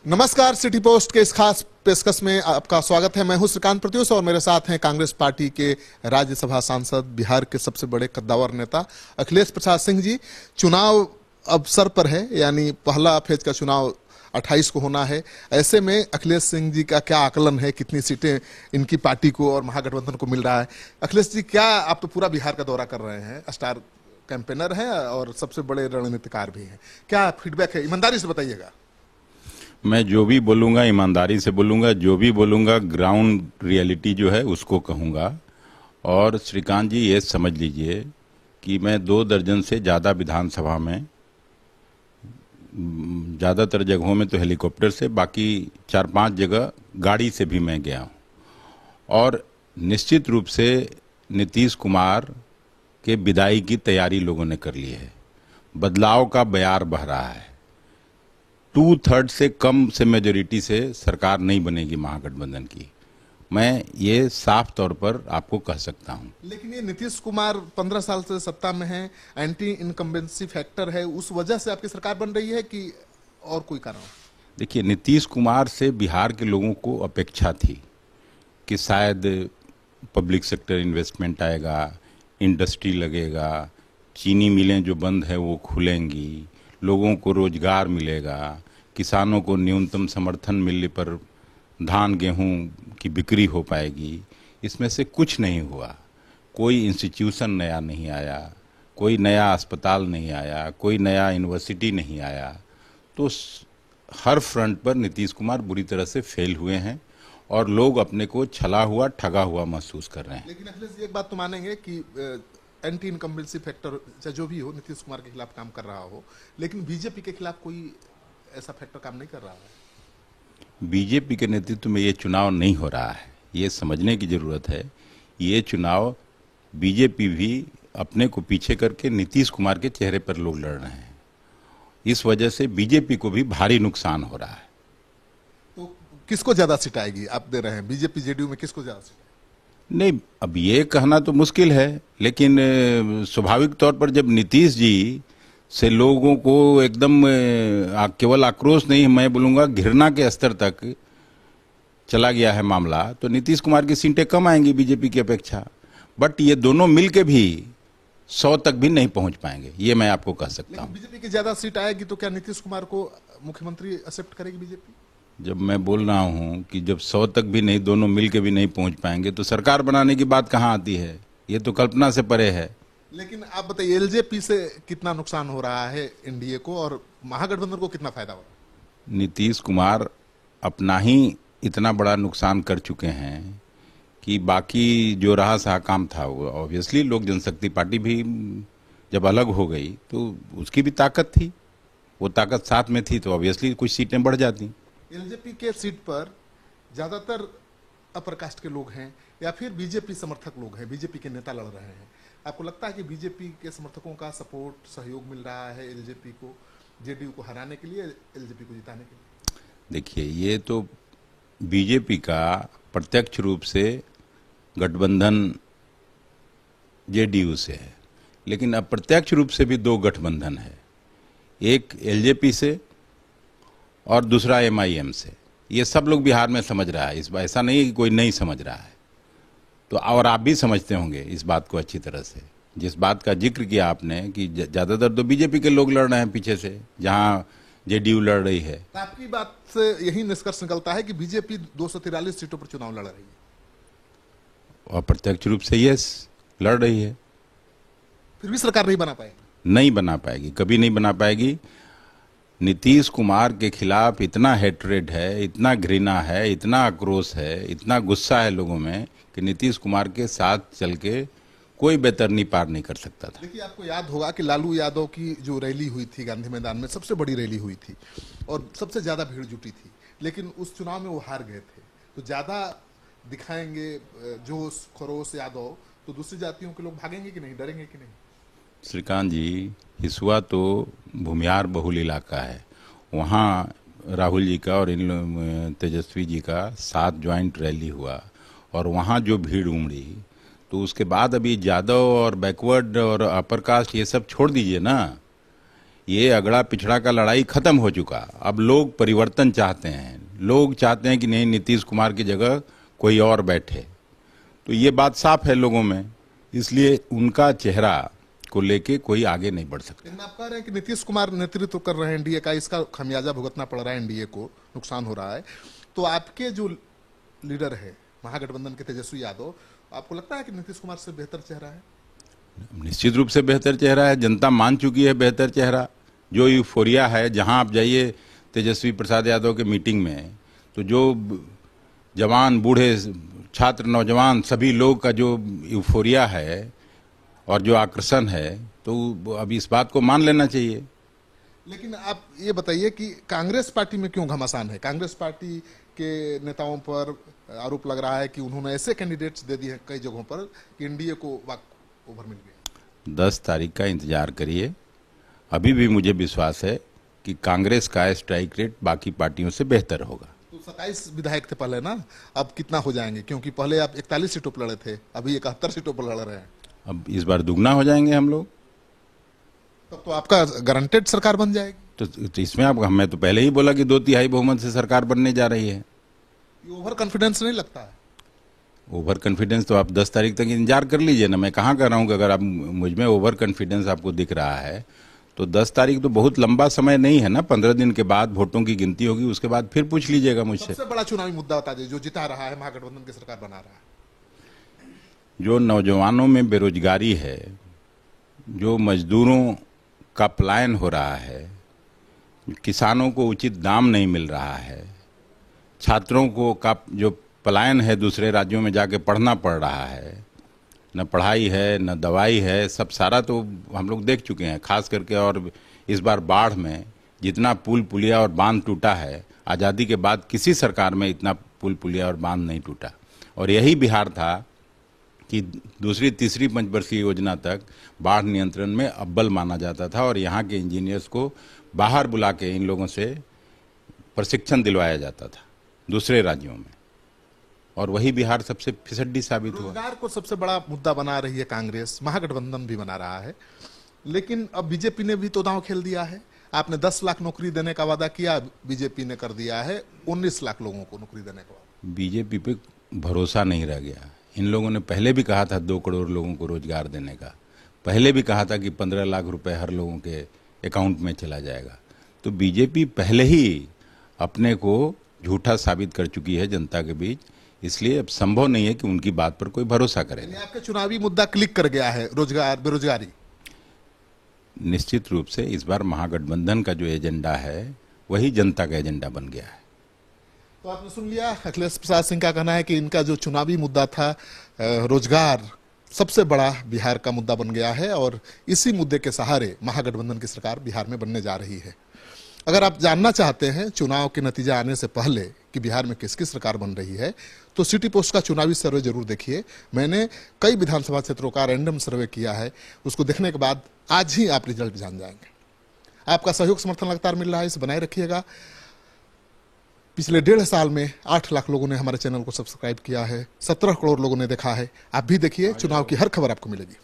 नमस्कार, city post के इस खास पेशकश में आपका स्वागत है। मैं हूं श्रीकांत प्रत्युष और मेरे साथ हैं कांग्रेस पार्टी के राज्यसभा सांसद, बिहार के सबसे बड़े कद्दावर नेता अखिलेश प्रसाद सिंह जी। चुनाव अब सर पर है, यानी पहला फेज का चुनाव 28 को होना है। ऐसे में अखिलेश सिंह जी का क्या आकलन है, कितनी सीटें इनकी पार्टी को और महागठबंधन को मिल रहा है? अखिलेश जी, क्या आप तो पूरा बिहार का दौरा कर रहे हैं, स्टार कैंपेनर हैं और सबसे बड़े रणनीतिकार भी हैं, क्या फीडबैक है? ईमानदारी से बताइएगा। मैं जो भी बोलूँगा ईमानदारी से बोलूँगा, जो भी बोलूँगा ग्राउंड रियलिटी जो है उसको कहूँगा। और श्रीकांत जी ये समझ लीजिए कि मैं 2 दर्जन से ज़्यादा विधानसभा में, ज़्यादातर जगहों में तो हेलीकॉप्टर से, बाकी 4-5 जगह गाड़ी से भी मैं गया हूँ। और निश्चित रूप से नीतीश कुमार के विदाई की तैयारी लोगों ने कर ली है। बदलाव का बयार बह रहा है। 2/3 से कम से मेजोरिटी से सरकार नहीं बनेगी महागठबंधन की, मैं ये साफ तौर पर आपको कह सकता हूं। लेकिन ये नीतीश कुमार 15 साल से सत्ता में है, एंटी इनकम्बेंसी फैक्टर है, उस वजह से आपकी सरकार बन रही है कि और कोई कारण? देखिए, नीतीश कुमार से बिहार के लोगों को अपेक्षा थी कि शायद पब्लिक सेक्टर इन्वेस्टमेंट आएगा, इंडस्ट्री लगेगा, चीनी मिलें जो बंद है वो खुलेंगी, लोगों को रोजगार मिलेगा, किसानों को न्यूनतम समर्थन मूल्य पर धान गेहूं की बिक्री हो पाएगी। इसमें से कुछ नहीं हुआ। कोई इंस्टीट्यूशन नया नहीं आया, कोई नया अस्पताल नहीं आया, कोई नया यूनिवर्सिटी नहीं आया। तो हर फ्रंट पर नीतीश कुमार बुरी तरह से फेल हुए हैं और लोग अपने को छला हुआ, ठगा हुआ महसूस कर रहे हैं। लेकिन अखिलेश, एक बात तो मानेंगे कि एंटी इनकम्बेंसी फैक्टर चाहे जो भी हो, नीतीश कुमार के खिलाफ काम कर रहा हो, लेकिन बीजेपी के खिलाफ कोई ऐसा फैक्टर काम नहीं कर रहा है। बीजेपी के नेतृत्व में ये चुनाव नहीं हो रहा है, ये समझने की जरूरत है। ये चुनाव बीजेपी भी अपने को पीछे करके नीतीश कुमार के चेहरे पर लोग लड़ रहे हैं। इस वजह से बीजेपी को भी भारी नुकसान हो रहा है। तो किसको ज्यादा सीट आएगी आप दे रहे हैं? बीजेपी जेडीयू में किसको ज्यादा सीट? नहीं, अब ये कहना तो मुश्किल है, लेकिन स्वाभाविक तौर पर जब नीतीश जी से लोगों को एकदम केवल आक्रोश नहीं, मैं बोलूँगा घृणा के स्तर तक चला गया है मामला, तो नीतीश कुमार की सीटें कम आएंगी बीजेपी की अपेक्षा। बट ये दोनों मिलके भी 100 तक भी नहीं पहुंच पाएंगे, ये मैं आपको कह सकता हूँ। बीजेपी की ज्यादा सीट आएगी तो क्या नीतीश कुमार को मुख्यमंत्री एक्सेप्ट करेगी बीजेपी? जब मैं बोल रहा हूं कि जब 100 तक भी नहीं, दोनों मिलके भी नहीं पहुंच पाएंगे, तो सरकार बनाने की बात कहां आती है? ये तो कल्पना से परे है। लेकिन आप बताइए, एलजेपी से कितना नुकसान हो रहा है एनडीए को और महागठबंधन को कितना फायदा हो रहा है? नीतीश कुमार अपना ही इतना बड़ा नुकसान कर चुके हैं कि बाकी जो रहा सहा काम था वो ऑब्वियसली लोक जनशक्ति पार्टी भी जब अलग हो गई तो उसकी भी ताकत थी, वो ताकत साथ में थी, तो ऑब्वियसली कुछ सीटें बढ़ जाती। एलजेपी के सीट पर ज्यादातर अपर कास्ट के लोग हैं या फिर बीजेपी समर्थक लोग हैं, बीजेपी के नेता लड़ रहे हैं। आपको लगता है कि बीजेपी के समर्थकों का सपोर्ट, सहयोग मिल रहा है एलजेपी को, जेडीयू को हराने के लिए, एलजेपी को जिताने के लिए? देखिए, ये तो बीजेपी का प्रत्यक्ष रूप से गठबंधन जेडीयू से है, लेकिन अप्रत्यक्ष रूप से भी 2 गठबंधन है, एक एलजेपी से और दूसरा एमआईएम से। ये सब लोग बिहार में समझ रहा है, इस बात ऐसा नहीं है कि कोई नहीं समझ रहा है। तो और आप भी समझते होंगे इस बात को अच्छी तरह से। जिस बात का जिक्र किया आपने कि ज़्यादातर तो बीजेपी के लोग लड़ रहे हैं पीछे से, जहाँ जेडीयू लड़ रही है। आपकी बात से यही निष्कर्ष निकलता है कि बीजेपी 243 सीटों पर चुनाव लड़ रही है और प्रत्यक्ष रूप से यस लड़ रही है। फिर भी सरकार नहीं बना पाएगी? नहीं बना पाएगी, कभी नहीं बना पाएगी। नीतीश कुमार के खिलाफ इतना हेट्रेड है, इतना घृणा है, इतना आक्रोश है, इतना गुस्सा है लोगों में कि नीतीश कुमार के साथ चल के कोई बेतरनी पार नहीं कर सकता था। देखिए, आपको याद होगा कि लालू यादव की जो रैली हुई थी गांधी मैदान में, सबसे बड़ी रैली हुई थी और सबसे ज्यादा भीड़ जुटी थी, लेकिन उस चुनाव में वो हार गए थे। तो ज्यादा दिखाएंगे जोश खरोश यादव तो दूसरी जातियों के लोग भागेंगे कि नहीं, डरेंगे कि नहीं? श्रीकांत जी, हिसुआ तो भूमिहार बहुल इलाका है, वहाँ राहुल जी का और इन तेजस्वी जी का साथ ज्वाइंट रैली हुआ और वहाँ जो भीड़ उमड़ी, तो उसके बाद अभी यादव और बैकवर्ड और अपर कास्ट ये सब छोड़ दीजिए ना, ये अगड़ा पिछड़ा का लड़ाई खत्म हो चुका। अब लोग परिवर्तन चाहते हैं, लोग चाहते हैं कि नहीं नीतीश कुमार की जगह कोई और बैठे। तो ये बात साफ है लोगों में, इसलिए उनका चेहरा को लेके कोई आगे नहीं बढ़ सकता। लेकिन आप कह रहे हैं कि नीतीश कुमार नेतृत्व कर रहे हैं एनडीए का, इसका खमियाजा भुगतना पड़ रहा है, एनडीए को नुकसान हो रहा है। तो आपके जो लीडर है महागठबंधन के तेजस्वी यादव, आपको लगता है कि नीतीश कुमार से बेहतर चेहरा है? निश्चित रूप से बेहतर चेहरा है, जनता मान चुकी है बेहतर चेहरा। जो यूफोरिया है, जहां आप जाइए तेजस्वी प्रसाद यादव के मीटिंग में, तो जो जवान बूढ़े छात्र नौजवान सभी लोग का जो यूफोरिया है और जो आकर्षण है, तो अब इस बात को मान लेना चाहिए। लेकिन आप ये बताइए कि कांग्रेस पार्टी में क्यों घमासान है? कांग्रेस पार्टी के नेताओं पर आरोप लग रहा है कि उन्होंने ऐसे कैंडिडेट्स दे दिए हैं कई जगहों पर कि एनडीए को ओवर मिल गया। 10 तारीख का इंतजार करिए। अभी भी मुझे विश्वास है कि कांग्रेस का स्ट्राइक रेट बाकी पार्टियों से बेहतर होगा। तो 27 विधायक थे पहले ना, अब कितना हो जाएंगे? क्योंकि पहले आप 41 सीटों पर लड़े थे, अभी 71 सीटों पर लड़ रहे हैं। अब इस बार दुगना हो जाएंगे हम लोग। तब तो आपका गारंटेड सरकार बन जाएगी। तो इसमें आप, मैं तो पहले ही बोला कि 2/3 बहुमत से सरकार बनने जा रही है। ये ओवर कॉन्फिडेंस नहीं लगता है? ओवर कॉन्फिडेंस तो आप 10 तारीख तक इंतजार कर लीजिए ना। मैं कहाँ कर रहा हूँ कि अगर आप मुझ में ओवर कॉन्फिडेंस आपको दिख रहा है तो 10 तारीख तो बहुत लंबा समय नहीं है ना। 15 दिन के बाद वोटों की गिनती होगी, उसके बाद फिर पूछ लीजिएगा मुझसे। सबसे बड़ा चुनावी मुद्दा बता दीजिए जो जिता रहा है, महागठबंधन की सरकार बना रहा है। जो नौजवानों में बेरोजगारी है, जो मजदूरों का पलायन हो रहा है, किसानों को उचित दाम नहीं मिल रहा है, छात्रों को का जो पलायन है, दूसरे राज्यों में जाके पढ़ना पड़ रहा है, न पढ़ाई है न दवाई है, सब सारा तो हम लोग देख चुके हैं। खास करके और इस बार बाढ़ में जितना पुल पुलिया और बांध टूटा है, आज़ादी के बाद किसी सरकार में इतना पुल पुलिया और बांध नहीं टूटा। और यही बिहार था कि दूसरी तीसरी पंचवर्षीय योजना तक बाढ़ नियंत्रण में अव्वल माना जाता था और यहाँ के इंजीनियर्स को बाहर बुला के इन लोगों से प्रशिक्षण दिलवाया जाता था दूसरे राज्यों में, और वही बिहार सबसे फिसड्डी साबित हुआ। रोजगार को सबसे बड़ा मुद्दा बना रही है कांग्रेस, महागठबंधन भी बना रहा है, लेकिन अब बीजेपी ने भी तो दांव खेल दिया है। आपने 10 लाख नौकरी देने का वादा किया, बीजेपी ने कर दिया है 19 लाख लोगों को नौकरी देने का वादा। बीजेपी पे भरोसा नहीं रह गया। इन लोगों ने पहले भी कहा था 2 करोड़ लोगों को रोजगार देने का, पहले भी कहा था कि 15 लाख रुपए हर लोगों के अकाउंट में चला जाएगा। तो बीजेपी पहले ही अपने को झूठा साबित कर चुकी है जनता के बीच, इसलिए अब संभव नहीं है कि उनकी बात पर कोई भरोसा करे। आपका चुनावी मुद्दा क्लिक कर गया है, रोजगार बेरोजगारी। निश्चित रूप से इस बार महागठबंधन का जो एजेंडा है वही जनता का एजेंडा बन गया है। तो आपने सुन लिया, अखिलेश प्रसाद सिंह का कहना है कि इनका जो चुनावी मुद्दा था रोजगार, सबसे बड़ा बिहार का मुद्दा बन गया है और इसी मुद्दे के सहारे महागठबंधन की सरकार बिहार में बनने जा रही है। अगर आप जानना चाहते हैं चुनाव के नतीजा आने से पहले कि बिहार में किसकी सरकार बन रही है, तो सिटी पोस्ट का चुनावी सर्वे जरूर देखिए। मैंने कई विधानसभा क्षेत्रों का रैंडम सर्वे किया है, उसको देखने के बाद आज ही आप रिजल्ट जान जाएंगे। आपका सहयोग समर्थन लगातार मिल रहा है, इसे बनाए रखिएगा। पिछले 1.5 साल में 8 लाख लोगों ने हमारे चैनल को सब्सक्राइब किया है, 17 करोड़ लोगों ने देखा है। आप भी देखिए, चुनाव की हर खबर आपको मिलेगी।